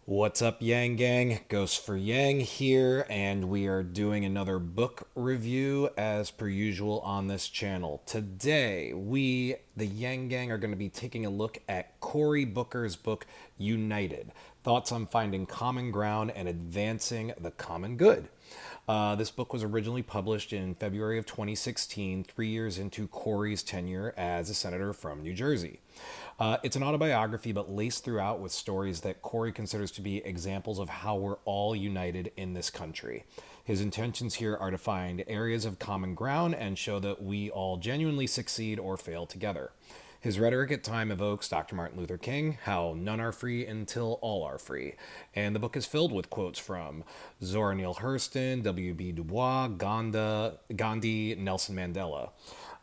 What's up, Yang Gang? Ghost for Yang here, and we are doing another book review as per usual on this channel. Today, we, the Yang Gang, are going to be taking a look at Cory Booker's book, United: Thoughts on Finding Common Ground and Advancing the Common Good. This book was originally published in February of 2016, 3 years into Cory's tenure as a senator from New Jersey. It's an autobiography, but laced throughout with stories that Cory considers to be examples of how we're all united in this country. His intentions here are to find areas of common ground and show that we all genuinely succeed or fail together. His rhetoric at time evokes Dr. Martin Luther King, how none are free until all are free. And the book is filled with quotes from Zora Neale Hurston, W.B. Du Bois, Gandhi, Nelson Mandela,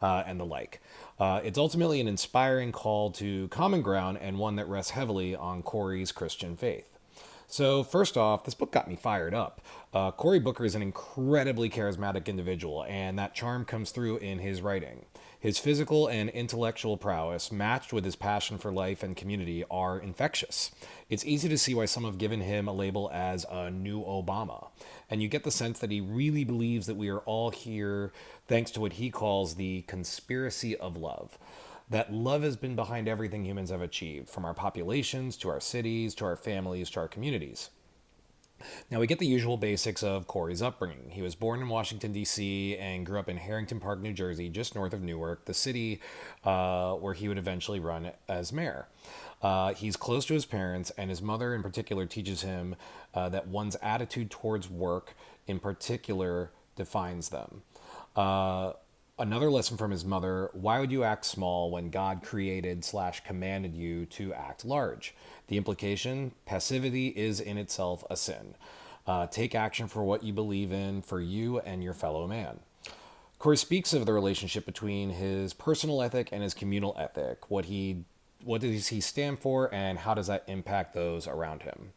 and the like. It's ultimately an inspiring call to common ground and one that rests heavily on Cory's Christian faith. So, first off, this book got me fired up. Cory Booker is an incredibly charismatic individual, and that charm comes through in his writing. His physical and intellectual prowess, matched with his passion for life and community, are infectious. It's easy to see why some have given him a label as a new Obama. And you get the sense that he really believes that we are all here thanks to what he calls the conspiracy of love. That love has been behind everything humans have achieved, from our populations to our cities to our families to our communities. Now, we get the usual basics of Cory's upbringing. He was born in Washington, D.C., and grew up in Harrington Park, New Jersey, just north of Newark, the city where he would eventually run as mayor. He's close to his parents, and his mother, in particular, teaches him that one's attitude towards work, in particular, defines them. Another lesson from his mother: why would you act small when God created/commanded you to act large? The implication: passivity is in itself a sin. Take action for what you believe in, for you and your fellow man. Cory speaks of the relationship between his personal ethic and his communal ethic. What does he stand for, and how does that impact those around him?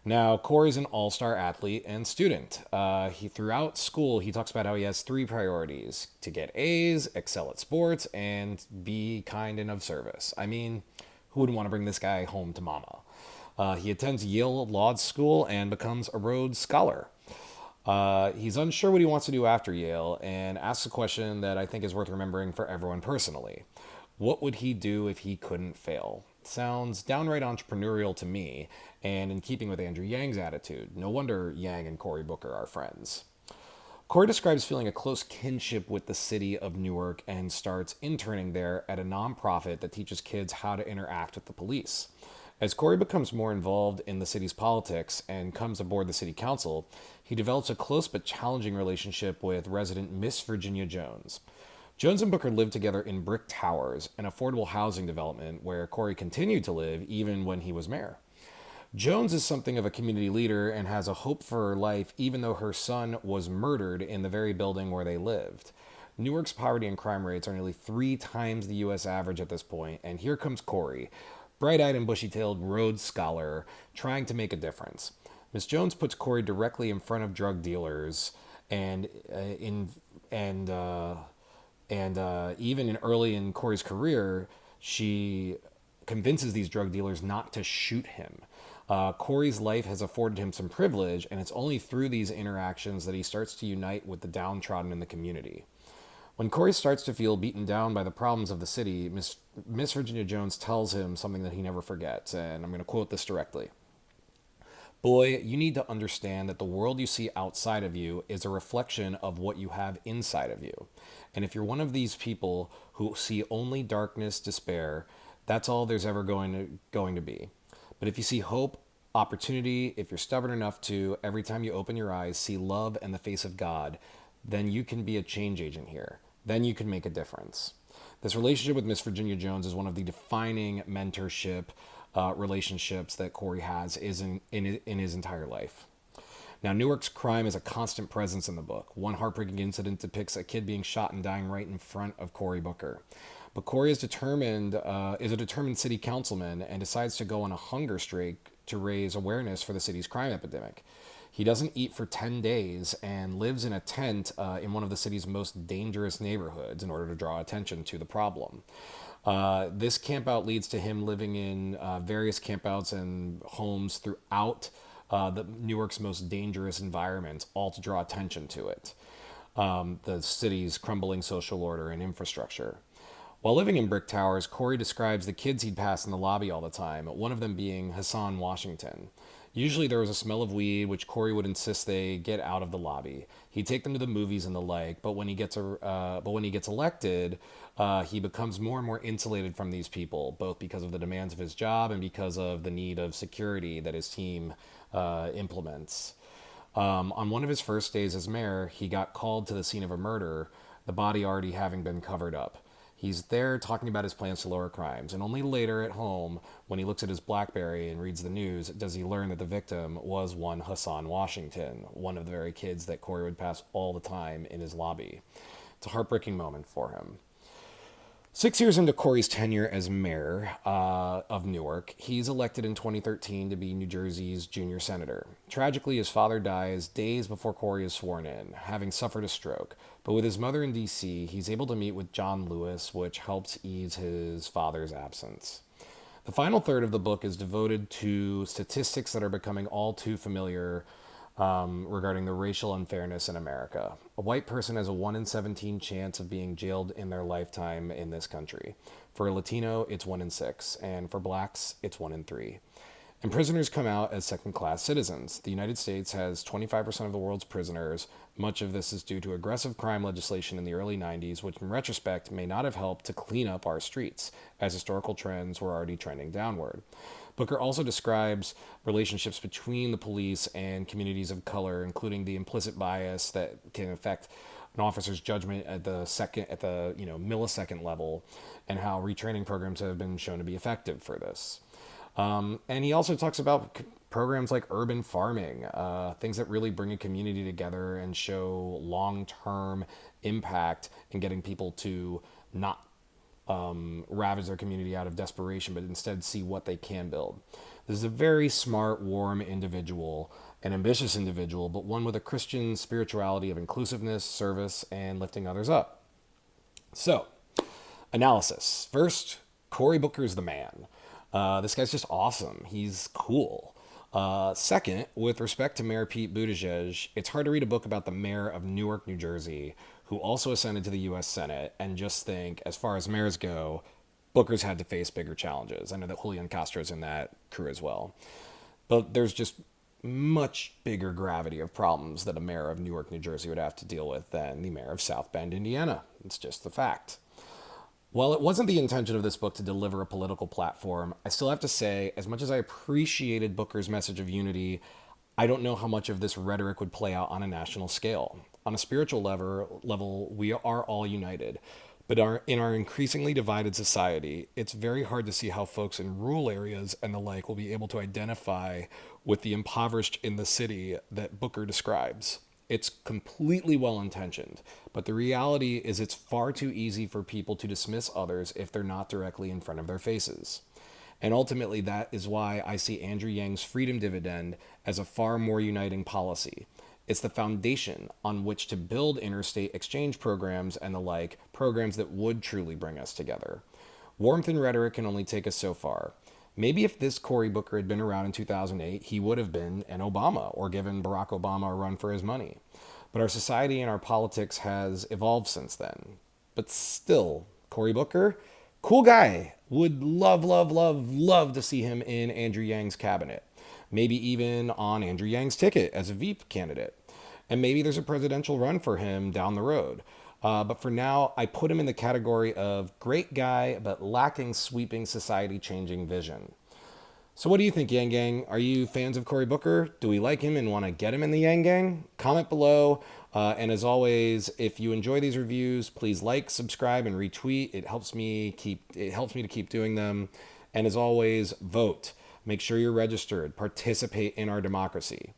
Now, Cory's an all-star athlete and student. Throughout school, he talks about how he has three priorities: to get A's, excel at sports, and be kind and of service. I mean, who wouldn't want to bring this guy home to mama? He attends Yale Law School and becomes a Rhodes Scholar. He's unsure what he wants to do after Yale and asks a question that I think is worth remembering for everyone personally. What would he do if he couldn't fail? Sounds downright entrepreneurial to me, and in keeping with Andrew Yang's attitude. No wonder Yang and Cory Booker are friends. Cory describes feeling a close kinship with the city of Newark and starts interning there at a nonprofit that teaches kids how to interact with the police. As Cory becomes more involved in the city's politics and comes aboard the city council, he develops a close but challenging relationship with resident Miss Virginia Jones. Jones and Booker lived together in Brick Towers, an affordable housing development where Cory continued to live even when he was mayor. Jones is something of a community leader and has a hope for her life even though her son was murdered in the very building where they lived. Newark's poverty and crime rates are nearly 3 times the U.S. average at this point, and here comes Cory, bright-eyed and bushy-tailed Rhodes Scholar, trying to make a difference. Miss Jones puts Cory directly in front of drug dealers, and even early in Cory's career, she convinces these drug dealers not to shoot him. Cory's life has afforded him some privilege, and it's only through these interactions that he starts to unite with the downtrodden in the community. When Cory starts to feel beaten down by the problems of the city, Miss Virginia Jones tells him something that he never forgets, and I'm going to quote this directly. Boy, you need to understand that the world you see outside of you is a reflection of what you have inside of you. And if you're one of these people who see only darkness, despair, that's all there's ever going to be. But if you see hope, opportunity, if you're stubborn enough to, every time you open your eyes, see love and the face of God, then you can be a change agent here. Then you can make a difference. This relationship with Miss Virginia Jones is one of the defining mentorship relationships that Cory has in his entire life. Now, Newark's crime is a constant presence in the book. One heartbreaking incident depicts a kid being shot and dying right in front of Cory Booker. But Cory is a determined city councilman and decides to go on a hunger strike to raise awareness for the city's crime epidemic. He doesn't eat for 10 days and lives in a tent in one of the city's most dangerous neighborhoods in order to draw attention to the problem. This campout leads to him living in various campouts and homes throughout Newark's most dangerous environments, all to draw attention to it. The city's crumbling social order and infrastructure. While living in brick towers, Cory describes the kids he'd pass in the lobby all the time, one of them being Hassan Washington. Usually there was a smell of weed, which Cory would insist they get out of the lobby. He'd take them to the movies and the like, but when he gets elected, he becomes more and more insulated from these people, both because of the demands of his job and because of the need of security that his team implements. On one of his first days as mayor, he got called to the scene of a murder, the body already having been covered up. He's there talking about his plans to lower crimes, and only later at home, when he looks at his BlackBerry and reads the news, does he learn that the victim was one Hassan Washington, one of the very kids that Cory would pass all the time in his lobby. It's a heartbreaking moment for him. 6 years into Cory's tenure as mayor of Newark, he's elected in 2013 to be New Jersey's junior senator. Tragically, his father dies days before Cory is sworn in, having suffered a stroke. But with his mother in D.C., he's able to meet with John Lewis, which helps ease his father's absence. The final third of the book is devoted to statistics that are becoming all too familiar regarding the racial unfairness in America. A white person has a 1 in 17 chance of being jailed in their lifetime in this country. For a Latino, it's 1 in 6, and for blacks, it's 1 in 3. And prisoners come out as second-class citizens. The United States has 25% of the world's prisoners. Much of this is due to aggressive crime legislation in the early 90s, which in retrospect may not have helped to clean up our streets, as historical trends were already trending downward. Booker also describes relationships between the police and communities of color, including the implicit bias that can affect an officer's judgment at the millisecond level, and how retraining programs have been shown to be effective for this. And he also talks about programs like urban farming, things that really bring a community together and show long-term impact in getting people to not ravage their community out of desperation, but instead see what they can build. This is a very smart, warm individual, an ambitious individual, but one with a Christian spirituality of inclusiveness, service, and lifting others up. So, analysis. First, Cory Booker's the man. This guy's just awesome. He's cool. Second, with respect to Mayor Pete Buttigieg, it's hard to read a book about the mayor of Newark, New Jersey, who also ascended to the U.S. Senate, and just think, as far as mayors go, Booker's had to face bigger challenges. I know that Julian Castro's in that crew as well. But there's just much bigger gravity of problems that a mayor of Newark, New Jersey would have to deal with than the mayor of South Bend, Indiana. It's just the fact. While it wasn't the intention of this book to deliver a political platform, I still have to say, as much as I appreciated Booker's message of unity, I don't know how much of this rhetoric would play out on a national scale. On a spiritual level, we are all united. But in our increasingly divided society, it's very hard to see how folks in rural areas and the like will be able to identify with the impoverished in the city that Booker describes. It's completely well-intentioned, but the reality is it's far too easy for people to dismiss others if they're not directly in front of their faces. And ultimately, that is why I see Andrew Yang's freedom dividend as a far more uniting policy. It's the foundation on which to build interstate exchange programs and the like, programs that would truly bring us together. Warmth and rhetoric can only take us so far. Maybe if this Cory Booker had been around in 2008, he would have been an Obama or given Barack Obama a run for his money. But our society and our politics has evolved since then. But still, Cory Booker, cool guy. Would love, love, love, love to see him in Andrew Yang's cabinet. Maybe even on Andrew Yang's ticket as a VP candidate. And maybe there's a presidential run for him down the road. But for now, I put him in the category of great guy, but lacking sweeping society-changing vision. So what do you think, Yang Gang? Are you fans of Cory Booker? Do we like him and want to get him in the Yang Gang? Comment below. And as always, if you enjoy these reviews, please like, subscribe, and retweet. It helps me to keep doing them. And as always, vote. Make sure you're registered. Participate in our democracy.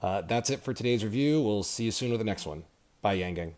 That's it for today's review. We'll see you soon with the next one. Bye, Yang Gang.